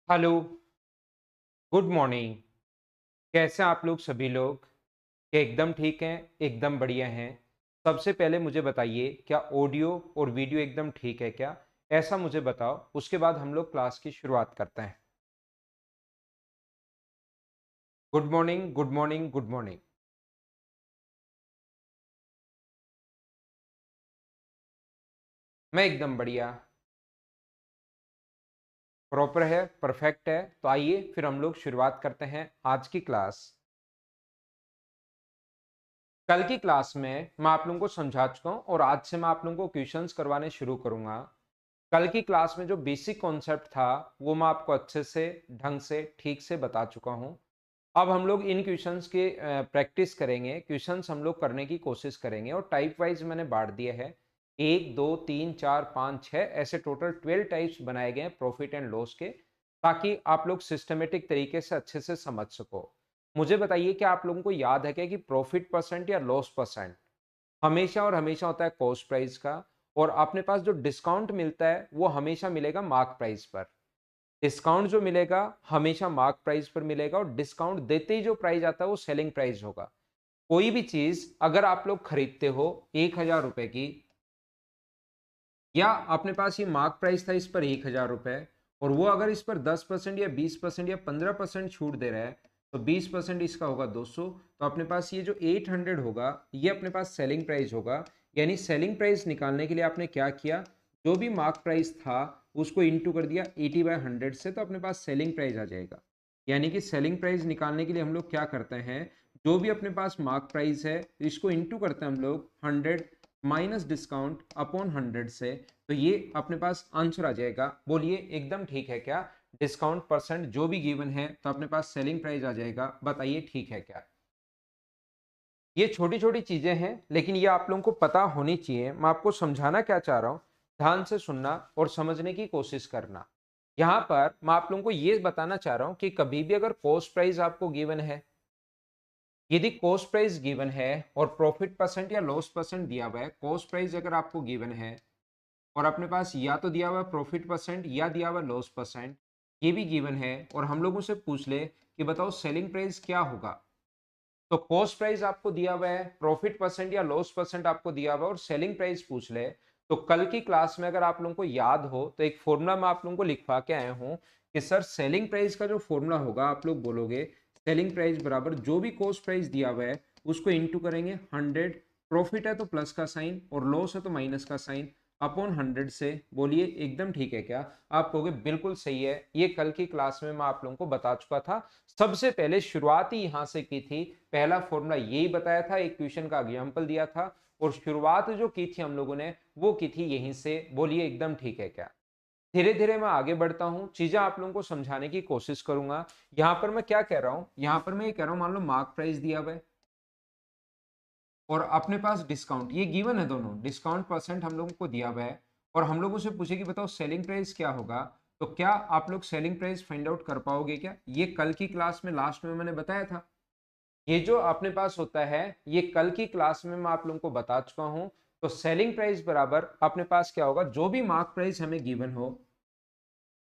Hello, good morning. कैसे हैं आप लोग सभी लोग? क्या एकदम ठीक हैं, एकदम बढ़िया हैं? सबसे पहले मुझे बताइए क्या ऑडियो और वीडियो एकदम ठीक है क्या? ऐसा मुझे बताओ, उसके बाद हम लोग क्लास की शुरुआत करते हैं। Good morning, good morning, good morning. मैं एकदम बढ़िया, प्रॉपर है, परफेक्ट है। तो आइए फिर हम लोग शुरुआत करते हैं आज की क्लास। कल की क्लास में मैं आप लोगों को समझा चुका हूं और आज से मैं आप लोगों को क्वेश्चंस करवाने शुरू करूंगा। कल की क्लास में जो बेसिक कॉन्सेप्ट था वो मैं आपको अच्छे से ढंग से ठीक से बता चुका हूं। अब हम लोग इन क्वेश्चंस के प्रैक्टिस करेंगे, क्वेश्चंस हम लोग करने की कोशिश करेंगे और टाइप वाइज मैंने बांट दिया है। 1 2 3 4 5 6 ऐसे टोटल 12 टाइप्स बनाए गए हैं प्रॉफिट एंड लॉस के, ताकि आप लोग सिस्टमेटिक तरीके से अच्छे से समझ सको। मुझे बताइए कि आप लोगों को याद है क्या कि प्रॉफिट परसेंट या लॉस परसेंट हमेशा और हमेशा होता है कॉस्ट प्राइस का, और अपने पास जो डिस्काउंट मिलता है वो हमेशा मिलेगा मार्क प्राइस पर। डिस्काउंट जो मिलेगा हमेशा मार्क प्राइस पर मिलेगा और डिस्काउंट देते ही जो प्राइस आता है वो सेलिंग प्राइस होगा। कोई भी चीज अगर आप लोग खरीदते हो 1,000 रुपए की, या अपने पास ये मार्क प्राइस था इस पर 1,000 रुपए, और वो अगर इस पर 10% या 20% या 15% छूट दे रहा है, तो 20% इसका होगा 200। तो अपने पास ये जो 800 होगा ये अपने पास सेलिंग प्राइस होगा। यानी सेलिंग प्राइस निकालने के लिए आपने क्या किया, जो भी मार्क प्राइस था उसको इंटू कर दिया 80/100 से, तो अपने पास सेलिंग प्राइस आ जाएगा। यानी कि सेलिंग प्राइस निकालने के लिए हम लोग क्या करते हैं, जो भी अपने पास मार्क प्राइस है इसको इंटू करते हैं हम लोग 100 माइनस डिस्काउंट अपॉन 100 से, तो ये अपने पास आंसर आ जाएगा। बोलिए एकदम ठीक है क्या? डिस्काउंट परसेंट जो भी गिवन है तो अपने पास सेलिंग प्राइस आ जाएगा। बताइए ठीक है क्या? ये छोटी छोटी चीजें हैं लेकिन ये आप लोगों को पता होनी चाहिए। मैं आपको समझाना क्या चाह रहा हूं, ध्यान से सुनना और समझने की कोशिश करना। यहां पर मैं आप लोगों को ये बताना चाह रहा हूं कि कभी भी अगर कॉस्ट प्राइस आपको गिवन है, यदि कॉस्ट प्राइस गिवन है और प्रॉफिट परसेंट या लॉस परसेंट दिया हुआ है, कॉस्ट प्राइस अगर आपको गिवन है और अपने पास या तो दिया हुआ प्रॉफिट परसेंट या दिया हुआ लॉस परसेंट, ये भी गिवन है, और हम लोगों से पूछ ले कि बताओ सेलिंग प्राइस क्या होगा, तो कॉस्ट प्राइस आपको दिया हुआ है, प्रॉफिट परसेंट या लॉस परसेंट आपको दिया हुआ है और सेलिंग प्राइस पूछ ले, तो कल की क्लास में अगर आप लोगों को याद हो तो एक फॉर्मूला मैं आप लोगों को लिखवा के आया हूं कि सर सेलिंग प्राइस का जो फॉर्मूला होगा, आप लोग बोलोगे सेलिंग प्राइस बराबर जो भी कॉस्ट प्राइस दिया हुआ है उसको इंटू करेंगे 100, प्रॉफिट है तो प्लस का साइन और लॉस है तो माइनस का साइन, अपॉन 100 से। बोलिए एकदम ठीक है क्या? आप कहोगे बिल्कुल सही है, ये कल की क्लास में मैं आप लोगों को बता चुका था। सबसे पहले शुरुआत ही यहां से की थी, पहला फॉर्मूला यही बताया था, एक क्वेश्चन का एग्जांपल दिया था और शुरुआत जो की थी हम लोगों ने वो की थी यहीं से। बोलिए एकदम ठीक है क्या? धीरे धीरे मैं आगे बढ़ता हूं, चीजें आप लोगों को समझाने की कोशिश करूंगा। यहां पर मैं क्या कह रहा हूं, यहां पर मैं ये कह रहा हूं मान लो मार्क प्राइस दिया हुआ है और अपने पास डिस्काउंट, ये गिवन है, दोनों डिस्काउंट परसेंट हम लोगों को दिया हुआ है, और हम लोगों से पूछे कि बताओ सेलिंग प्राइस क्या होगा, तो क्या आप लोग सेलिंग प्राइस फाइंड आउट कर पाओगे क्या? ये कल की क्लास में लास्ट में मैंने बताया था। ये जो अपने पास होता है ये कल की क्लास में मैं आप लोगों को बता चुका हूं। तो सेलिंग प्राइस बराबर अपने पास क्या होगा, जो भी मार्क प्राइस हमें गिवन हो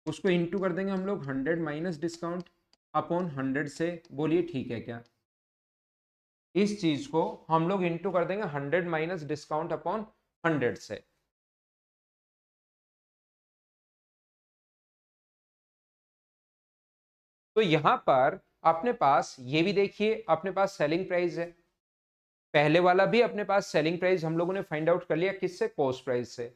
उसको इंटू कर देंगे हम लोग 100 माइनस डिस्काउंट अपॉन 100 से। बोलिए ठीक है क्या? इस चीज को हम लोग इंटू कर देंगे 100 माइनस डिस्काउंट अपॉन 100 से। तो यहां पर अपने पास ये भी देखिए अपने पास सेलिंग प्राइस है, पहले वाला भी अपने पास सेलिंग प्राइस हम लोगों ने फाइंड आउट कर लिया किससे, कॉस्ट प्राइस से।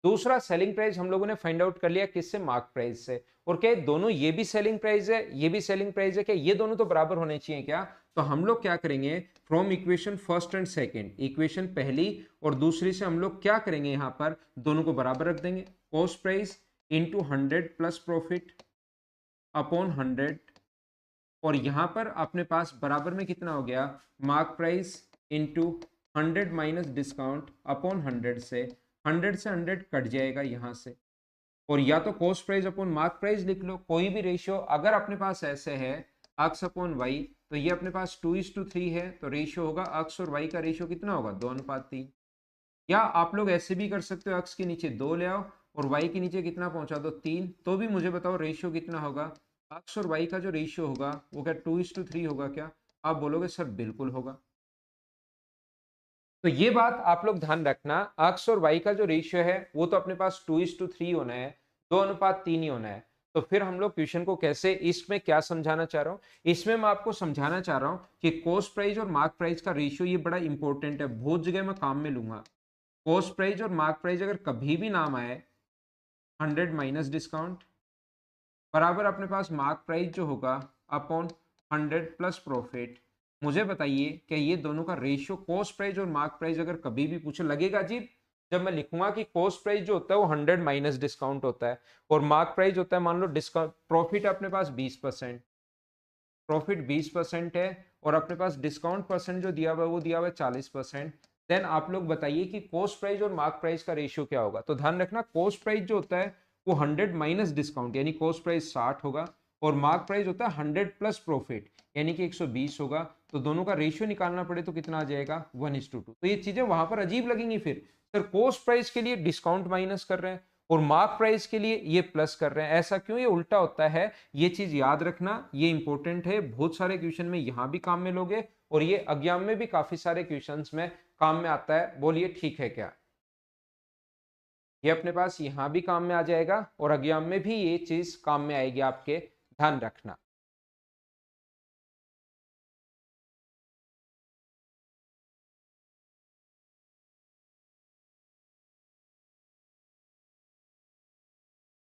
दूसरा सेलिंग प्राइस हम लोगों ने फाइंड आउट कर लिया किससे, मार्क प्राइस से। और क्या दोनों, ये भी सेलिंग प्राइस है ये भी सेलिंग प्राइस है, क्या ये दोनों तो बराबर होने चाहिए क्या? तो हम लोग क्या करेंगे, from equation first and second, equation पहली और दूसरी से हम लोग क्या करेंगे, यहां पर दोनों को बराबर रख देंगे। Cost price into 100 plus profit upon 100, और यहां पर अपने पास बराबर में कितना हो गया, mark price into 100 minus discount upon 100 से। 100 से 100 कट जाएगा यहां से, और या तो cost price upon mark price लिख लो, कोई भी रेशियो अगर अपने पास ऐसे है अक्स अपॉन वाई, तो ये अपने पास 2:3 है, तो रेशियो होगा अक्स और वाई का रेशियो कितना होगा, 2:3। या आप लोग ऐसे भी कर सकते हो, अक्स के नीचे 2 ले आओ और वाई के नीचे कितना पहुंचा दो, 3, तो भी मुझे बताओ रेशियो कितना होगा, एक्स और वाई का जो रेशियो होगा वो क्या 2:3 होगा क्या? आप बोलोगे सर बिल्कुल होगा। तो ये बात आप लोग ध्यान रखना, एक्स और वाई का जो रेशियो है वो तो अपने पास 2:3 होना है, 2:3 ही होना है। तो फिर हम लोग क्वेश्चन को कैसे, इसमें क्या समझाना चाह रहा हूँ, इसमें मैं आपको समझाना चाह रहा हूँ कि कॉस्ट प्राइस और मार्क प्राइस का रेशियो ये बड़ा इंपॉर्टेंट है, बहुत जगह मैं काम में लूंगा। कॉस्ट प्राइस और मार्क प्राइस अगर कभी भी नाम आए, 100 माइनस डिस्काउंट बराबर अपने पास मार्क प्राइस जो होगा अपॉन 100 प्लस प्रॉफिट। मुझे बताइए क्या ये दोनों का रेशियो, कॉस्ट प्राइस और मार्क प्राइस अगर कभी भी पूछे, लगेगा अजीब जब मैं लिखूंगा कि कॉस्ट प्राइस जो होता है वो 100 माइनस डिस्काउंट होता है और मार्क प्राइस होता है, मान लो डिस्काउंट प्रॉफिट अपने पास 20%, प्रॉफिट 20% है और अपने पास डिस्काउंट परसेंट जो दिया हुआ है वो दिया हुआ है 40%। देन आप लोग बताइए कि कॉस्ट प्राइस और मार्क प्राइस का रेशियो क्या होगा। तो ध्यान रखना, कॉस्ट प्राइस जो होता है वो 100 माइनस डिस्काउंट यानी कॉस्ट प्राइस 60 होगा और मार्क प्राइस होता है 100 प्लस प्रॉफिट यानी कि 120 होगा। तो दोनों का रेशियो निकालना पड़े तो कितना आ जाएगा 1:2। तो ये चीजें वहां पर अजीब लगेंगी, फिर सर कॉस्ट प्राइस के लिए डिस्काउंट माइनस कर रहे हैं और मार्क प्राइस के लिए ये प्लस कर रहे हैं, ऐसा क्यों, ये उल्टा होता है। ये चीज याद रखना, ये इंपॉर्टेंट है, बहुत सारे क्वेश्चन में यहां भी काम में लोगे और ये एग्जाम में भी काफी सारे क्वेश्चंस में काम में आता है। बोलिए ठीक है क्या? ये अपने पास यहां भी काम में आ जाएगा और एग्जाम में भी ये चीज काम में आएगी आपके, ध्यान रखना।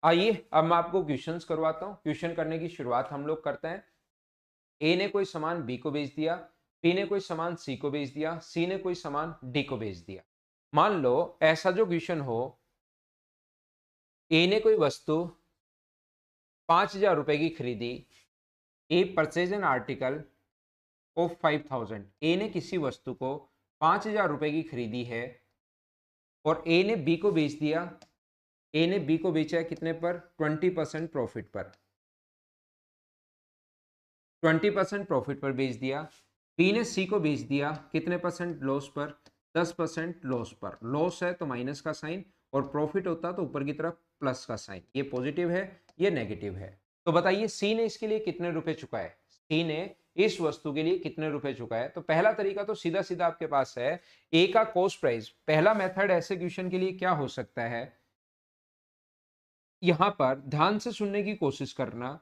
आइए अब मैं आपको क्वेश्चंस करवाता हूं। क्वेश्चन करने की शुरुआत हम लोग करते हैं। ए ने कोई सामान बी को बेच दिया, बी ने कोई सामान सी को बेच दिया, सी ने कोई सामान डी को बेच दिया। मान लो ऐसा जो क्वेश्चन हो, ए ने कोई वस्तु 5,000 रुपए की खरीदी, ए परचेज एन आर्टिकल ऑफ 5,000। ए ने किसी वस्तु को 5,000 रुपए की खरीदी है और ए ने बी को बेच दिया। ए ने बी को बेचा है कितने पर? 20% प्रॉफिट पर, 20% प्रॉफिट पर बेच दिया। बी ने सी को बेच दिया कितने परसेंट लॉस पर? 10% लॉस पर। लॉस है तो माइनस का साइन और प्रॉफिट होता तो ऊपर की तरफ प्लस का साइन। ये पॉजिटिव है, ये नेगेटिव है। तो बताइए सी ने इसके लिए कितने रुपए चुकाए, सी ने इस वस्तु के लिए कितने रुपए चुकाए। तो पहला तरीका तो सीधा सीधा आपके पास है, ए का कॉस्ट प्राइस। पहला मेथड ऐसे क्वेश्चन के लिए क्या हो सकता है, यहां पर ध्यान से सुनने की कोशिश करना।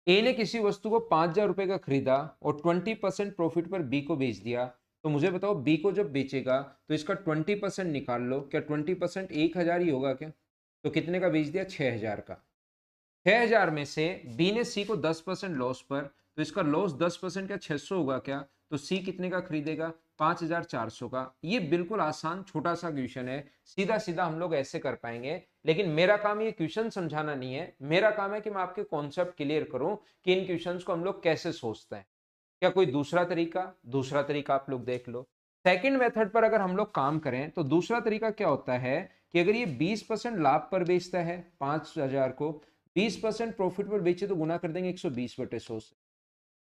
ए ने किसी वस्तु को 5,000 रुपए का खरीदा और 20% प्रॉफिट पर बी को बेच दिया। तो मुझे बताओ बी को जब बेचेगा तो इसका 20% निकाल लो, क्या 20% 1,000 ही होगा क्या? तो कितने का बेच दिया? 6,000 का। 6,000 में से बी ने सी को 10% लॉस पर, तो इसका लॉस 10% का 600 होगा क्या? तो सी कितने का खरीदेगा? 5,400 का। ये बिल्कुल आसान छोटा सा क्वेश्चन है, सीधा सीधा हम लोग ऐसे कर पाएंगे। लेकिन मेरा काम ये क्वेश्चन समझाना नहीं है, मेरा काम है कि मैं आपके कॉन्सेप्ट क्लियर करूं कि इन क्वेश्चंस को हम लोग कैसे सोचते हैं। क्या कोई दूसरा तरीका? दूसरा तरीका आप लोग देख लो। सेकंड मेथड पर अगर हम लोग काम करें तो दूसरा तरीका क्या होता है कि अगर ये 20% लाभ पर बेचता है 5,000 को, 20% प्रॉफिट पर बेचे तो गुना कर देंगे 120/100 से,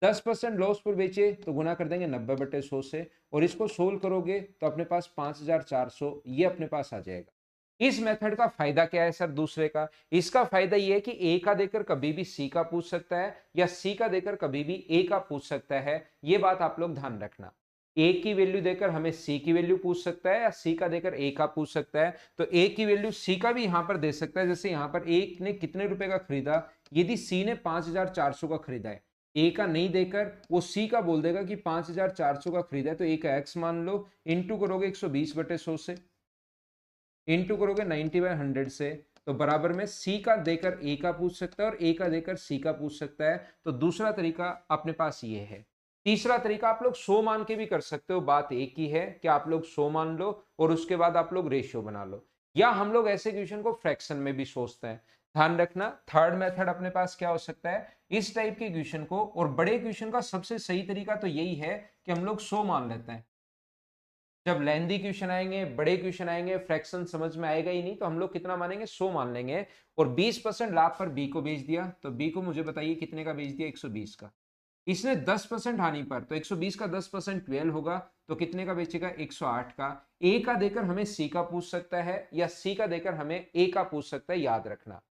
10% लॉस पर बेचे तो गुना कर देंगे 90/100 से, और इसको सोल्व करोगे तो अपने पास 5,400 ये अपने पास आ जाएगा। इस मेथड का फायदा क्या है सर दूसरे का? इसका फायदा ये है कि ए का देकर कभी भी सी का पूछ सकता है या सी का देकर कभी भी ए का पूछ सकता है। ये बात आप लोग ध्यान रखना। ए की वैल्यू देकर हमें सी की वैल्यू पूछ सकता है या सी का देकर ए का पूछ सकता है। तो ए की वैल्यू सी का भी यहां पर दे सकता है। जैसे यहां पर ए ने कितने रुपए का खरीदा, यदि सी ने 5,400 का खरीदा है, ए का नहीं देकर वो सी का बोल देगा कि 5,400 का खरीदा है, तो ए का एक्स मान लो, इंटू करोगे 120/100 से, इंटू करोगे 90/100 से, तो बराबर में सी का देकर ए का पूछ सकता है और ए का देकर सी का पूछ सकता है। तो दूसरा तरीका अपने पास ये है। तीसरा तरीका आप लोग 100 मान के भी कर सकते हो, बात एक ही है कि आप लोग 100 मान लो और उसके बाद आप लोग रेशियो बना लो, या हम लोग ऐसे क्वेश्चन को फ्रैक्शन में भी सोचते हैं। ध्यान रखना, थर्ड मेथड अपने पास क्या हो सकता है इस टाइप के क्वेश्चन को, और बड़े क्वेश्चन का सबसे सही तरीका तो यही है कि हम लोग 100 मान लेते हैं। जब लेंदी क्वेश्चन आएंगे, बड़े क्वेश्चन आएंगे, फ्रैक्शन समझ में आएगा ही नहीं, तो हम लोग कितना मानेंगे? 100 मान लेंगे। और 20% लाभ पर बी को बेच दिया, तो बी को मुझे बताइए कितने का बेच दिया? 120 का। इसने 10% हानि पर, तो 120 का 10% 12 होगा, तो कितने का बेचेगा? 108 का। ए का देकर हमें सी का पूछ सकता है या सी का देकर हमें ए का पूछ सकता है, याद रखना।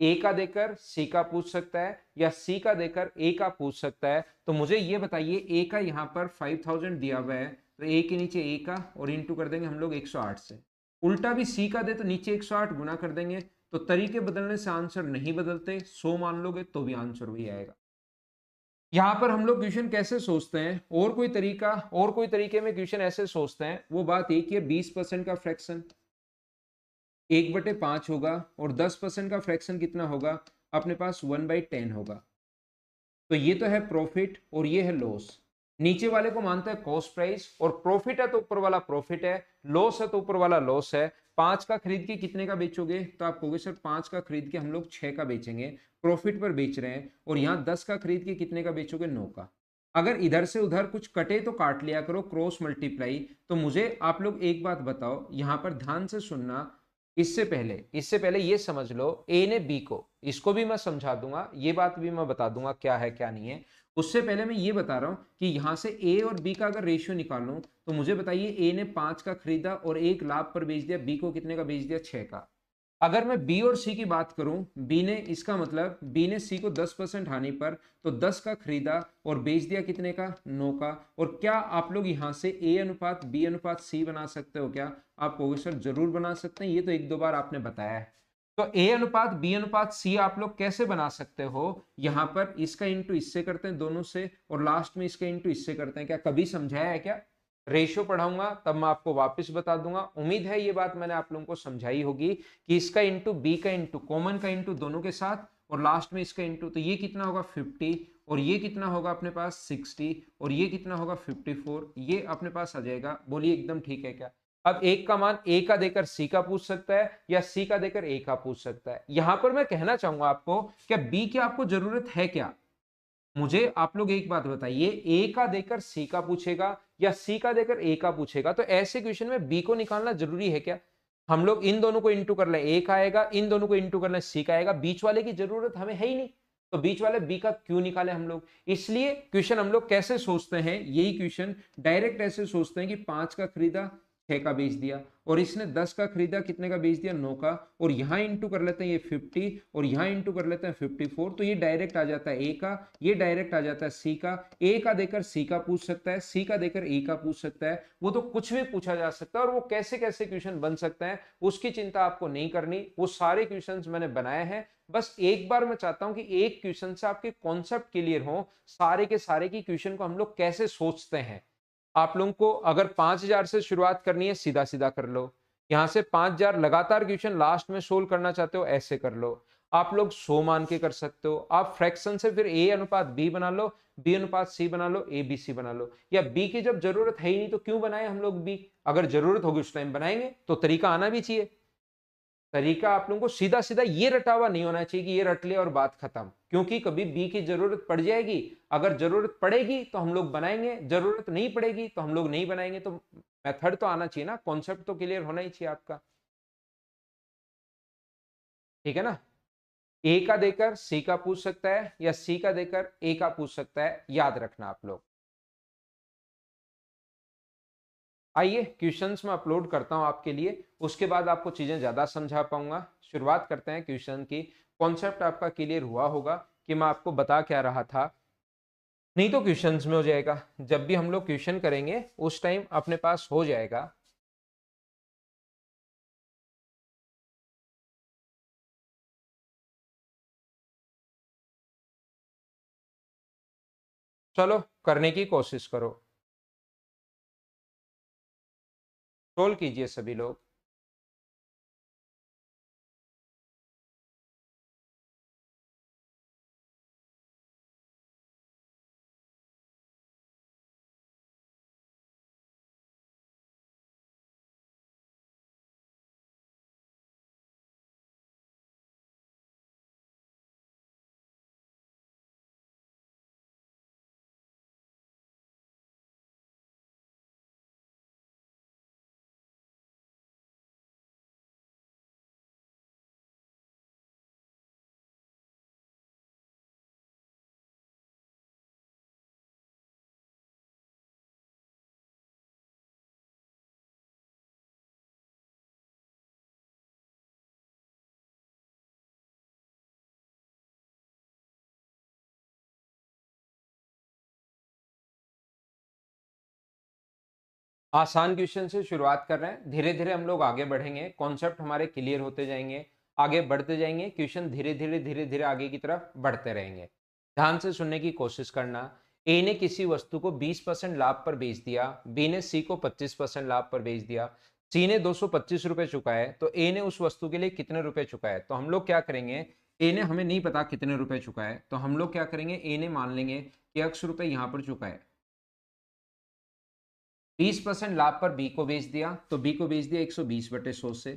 ए का देकर सी का पूछ सकता है या सी का देकर ए का पूछ सकता है। तो मुझे ये बताइए, ए का यहाँ पर 5000 दिया हुआ है, तो ए के नीचे ए का और इंटू कर देंगे हम लोग 108 से। उल्टा भी सी का दे तो नीचे 108 गुना कर देंगे। तो तरीके बदलने से आंसर नहीं बदलते, 100 मान लोगे तो भी आंसर वही आएगा। यहाँ पर हम लोग क्वेश्चन कैसे सोचते हैं, और कोई तरीके में क्वेश्चन ऐसे सोचते हैं, वो बात एक ही है, 20% का फ्रैक्शन 1/5 होगा और 10% का फ्रैक्शन कितना होगा अपने पास, 1/10 होगा। तो ये तो है प्रॉफिट और ये है लॉस। नीचे वाले को मानता है कॉस्ट प्राइस, और प्रॉफिट है तो ऊपर वाला प्रॉफिट है, लॉस है तो ऊपर वाला लॉस है। 5 का खरीद के कितने का बेचोगे, तो आप कहोगे सर 5 का खरीद के हम लोग 6 का बेचेंगे, प्रॉफिट पर बेच रहे हैं। और यहाँ 10 का खरीद के कितने का बेचोगे, 9 का। अगर इधर से उधर कुछ कटे तो काट लिया करो, क्रॉस मल्टीप्लाई। तो मुझे आप लोग एक बात बताओ, यहां पर ध्यान से सुनना। इससे पहले ये समझ लो, ए ने बी को, इसको भी मैं समझा दूंगा, ये बात भी मैं बता दूंगा क्या है क्या नहीं है। उससे पहले मैं ये बता रहा हूं कि यहां से ए और बी का अगर रेशियो निकालूं, तो मुझे बताइए, ए ने 5 का खरीदा और 1 लाभ पर बेच दिया, बी को कितने का बेच दिया, 6 का। अगर मैं बी और सी की बात करूं, बी ने, इसका मतलब बी ने सी को 10% हानि पर तो 10 का खरीदा और बेच दिया कितने का, 9 का। और क्या आप लोग यहां से ए अनुपात बी अनुपात सी बना सकते हो क्या, आप कहोगे सर जरूर बना सकते हैं, ये तो 1-2 बार आपने बताया है। तो ए अनुपात बी अनुपात सी आप लोग कैसे बना सकते हो, यहां पर इसका इंटू इससे करते हैं दोनों से, और लास्ट में इसका इंटू इससे करते हैं। क्या कभी समझाया है क्या, रेशियो पढ़ाऊंगा तब मैं आपको वापस बता दूंगा। उम्मीद है ये बात मैंने आप लोगों को समझाई होगी कि इसका इंटू बी का इंटू कॉमन का इंटू दोनों के साथ, और लास्ट में इसका इंटू, तो ये कितना होगा 50, और ये कितना होगा अपने पास 60, और ये कितना होगा 54, ये अपने पास आ जाएगा। बोलिए एकदम ठीक है क्या। अब एक का मान ए का देकर सी का पूछ सकता है या सी का देकर ए का पूछ सकता है। यहां पर मैं कहना चाहूंगा आपको, क्या बी की आपको जरूरत है क्या, मुझे आप लोग एक बात बताइए, ए का देकर सी का पूछेगा या सी का देकर ए का पूछेगा, तो ऐसे क्वेश्चन में बी को निकालना जरूरी है क्या। हम लोग इन दोनों को इंटू कर ले, ए का आएगा, इन दोनों को इंटू कर ले, सी का आएगा, बीच वाले की जरूरत हमें है ही नहीं, तो बीच वाले बी का क्यों निकाले हम लोग। इसलिए क्वेश्चन हम लोग कैसे सोचते हैं, यही क्वेश्चन डायरेक्ट ऐसे सोचते हैं कि 5 का खरीदा, 6 का बेच दिया, और इसने 10 का खरीदा, कितने का बेच दिया, 9 का, और यहां इंटू कर लेते हैं ये 50 और यहां इंटू कर लेते हैं 54, तो ये डायरेक्ट आ जाता है ए का, ये डायरेक्ट आ जाता है सी का। ए का देकर सी का पूछ सकता है, सी का देकर ए का पूछ सकता है, वो तो कुछ भी पूछा जा सकता है, और वो कैसे कैसे क्वेश्चन बन सकते हैं उसकी चिंता आपको नहीं करनी, वो सारे क्वेश्चन मैंने बनाए हैं। बस एक बार मैं चाहता हूं कि एक क्वेश्चन से आपके कॉन्सेप्ट क्लियर हो, सारे के सारे की क्वेश्चन को हम लोग कैसे सोचते हैं। आप लोगों को अगर 5000 से शुरुआत करनी है, सीधा सीधा कर लो। यहां से 5000 लगातार क्वेश्चन लास्ट में सोल्व करना चाहते हो, ऐसे कर लो। आप लोग 100 मान के कर सकते हो। आप फ्रैक्शन से फिर ए अनुपात बी बना लो, बी अनुपात सी बना लो, ए बी सी बना लो। या बी की जब जरूरत है ही नहीं तो क्यों बनाए हम लोग बी, अगर जरूरत होगी उस टाइम बनाएंगे, तो तरीका आना भी चाहिए। तरीका आप लोगों को सीधा सीधा ये रटा हुआ नहीं होना चाहिए कि ये रट ले और बात खत्म, क्योंकि कभी बी की जरूरत पड़ जाएगी। अगर जरूरत पड़ेगी तो हम लोग बनाएंगे, जरूरत नहीं पड़ेगी तो हम लोग नहीं बनाएंगे। तो मेथड तो आना चाहिए ना, कॉन्सेप्ट तो क्लियर होना ही चाहिए आपका, ठीक है ना। ए का देकर सी का पूछ सकता है या सी का देकर ए का पूछ सकता है, याद रखना आप लोग। आइए क्वेश्चंस में अपलोड करता हूं आपके लिए, उसके बाद आपको चीजें ज्यादा समझा पाऊंगा। शुरुआत करते हैं क्वेश्चन की। कॉन्सेप्ट आपका क्लियर हुआ होगा कि मैं आपको बता क्या रहा था, नहीं तो क्वेश्चंस में हो जाएगा। जब भी हम लोग क्वेश्चन करेंगे उस टाइम अपने पास हो जाएगा। चलो करने की कोशिश करो, सोल्व कीजिए सभी लोग। आसान क्वेश्चन से शुरुआत कर रहे हैं, धीरे धीरे हम लोग आगे बढ़ेंगे, कॉन्सेप्ट हमारे क्लियर होते जाएंगे, आगे बढ़ते जाएंगे, क्वेश्चन धीरे धीरे आगे की तरफ बढ़ते रहेंगे। ध्यान से सुनने की कोशिश करना। ए ने किसी वस्तु को 20% लाभ पर बेच दिया, बी ने सी को 25% लाभ पर बेच दिया, सी ने 225 रुपए चुकाए, तो ए ने उस वस्तु के लिए कितने रुपए चुकाए? तो हम लोग क्या करेंगे, ए ने हमें नहीं पता कितने रुपए चुकाए, तो हम लोग क्या करेंगे, ए ने मान लेंगे कि x रुपए यहां पर चुकाए। 20% लाभ पर बी को बेच दिया, तो बी को बेच दिया 120/100 से।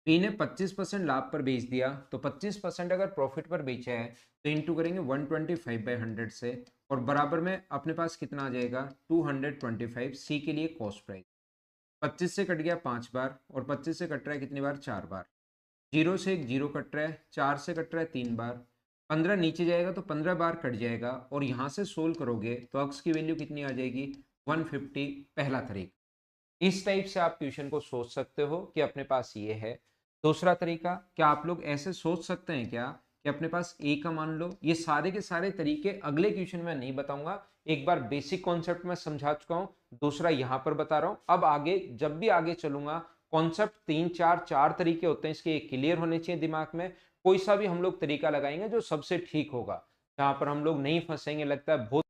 बी ने 25% लाभ पर बेच दिया, तो 25% अगर प्रॉफिट पर बेचा है तो इंटू करेंगे 125/100 से, और बराबर में अपने पास कितना आ जाएगा, 225 सी के लिए कॉस्ट प्राइस। 25 से कट गया 5 बार, और 25 से कट रहा है कितनी बार, 4 बार। जीरो से एक जीरो कट रहा है, 4 से कट रहा है 3 बार, 15 नीचे जाएगा तो 15 बार कट जाएगा, और यहाँ से सोल्व करोगे तो अक्स की वैल्यू कितनी आ जाएगी, 150। पहला तरीका, इस टाइप से आप क्वेश्चन को सोच सकते हो कि अपने पास ये है। दूसरा तरीका, क्या आप लोग ऐसे सोच सकते हैं क्या कि अपने पास ए का मान लो? ये सारे के सारे तरीके अगले क्वेश्चन में नहीं बताऊंगा, एक बार बेसिक कॉन्सेप्ट में समझा चुका हूं, दूसरा यहां पर बता रहा हूं। अब आगे जब भी आगे चलूंगा, कॉन्सेप्ट तीन चार तरीके होते हैं इसके, क्लियर होने चाहिए दिमाग में। कोई सा भी हम लोग तरीका लगाएंगे जो सबसे ठीक होगा, जहां पर हम लोग नहीं फंसेंगे, लगता है बहुत